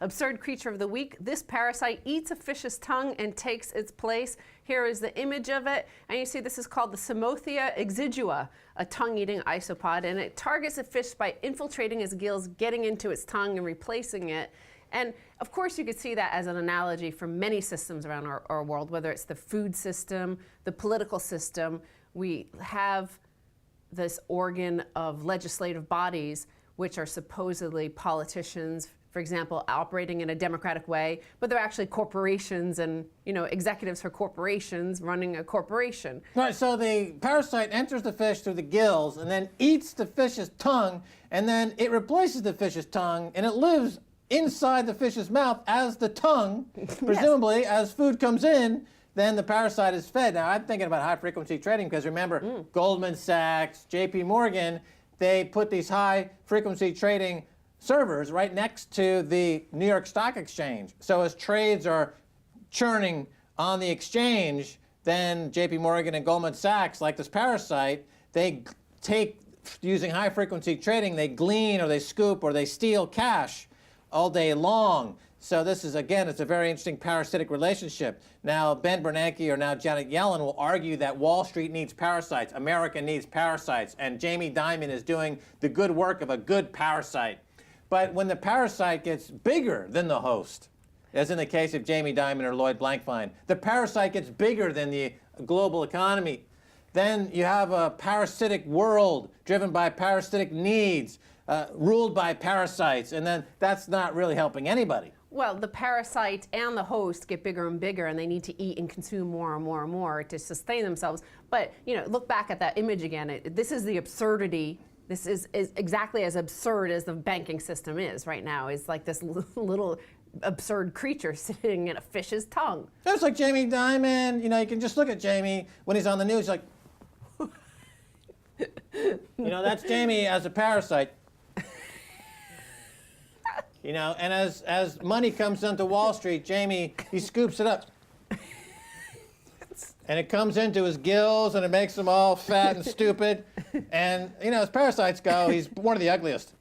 Absurd creature of the week. This parasite eats a fish's tongue and takes its place. Here is the image of it. And you see this is called the Pseumothea exigua, a tongue-eating isopod. And it targets a fish by infiltrating its gills, getting into its tongue and replacing it. And of course, you could see that as an analogy for many systems around our world, whether it's the food system, the political system. We have this organ of legislative bodies, which are supposedly politicians, for example, operating in a democratic way, but they're actually corporations and, executives for corporations running a corporation. Right, so the parasite enters the fish through the gills and then eats the fish's tongue, and then it replaces the fish's tongue, and it lives inside the fish's mouth as the tongue. Presumably, as food comes in, then the parasite is fed. Now, I'm thinking about high-frequency trading because remember, Goldman Sachs, JP Morgan, they put these high-frequency trading servers right next to the New York Stock Exchange. So as trades are churning on the exchange, then JP Morgan and Goldman Sachs, like this parasite, they take, using high-frequency trading, they glean or they scoop or they steal cash all day long. So this is, again, it's a very interesting parasitic relationship. Now, Ben Bernanke or now Janet Yellen will argue that Wall Street needs parasites, America needs parasites, and Jamie Dimon is doing the good work of a good parasite. But when the parasite gets bigger than the host, as in the case of Jamie Dimon or Lloyd Blankfein, the parasite gets bigger than the global economy. Then you have a parasitic world driven by parasitic needs, ruled by parasites, and then that's not really helping anybody. Well, the parasite and the host get bigger and bigger, and they need to eat and consume more and more and more to sustain themselves. But, look back at that image again. This is the absurdity. This is exactly as absurd as the banking system is right now. It's like this little absurd creature sitting in a fish's tongue. Just like Jamie Dimon, you can just look at Jamie when he's on the news, like, that's Jamie as a parasite. And as money comes onto Wall Street, Jamie, he scoops it up. And it comes into his gills, and it makes them all fat and stupid. And, as parasites go, he's one of the ugliest.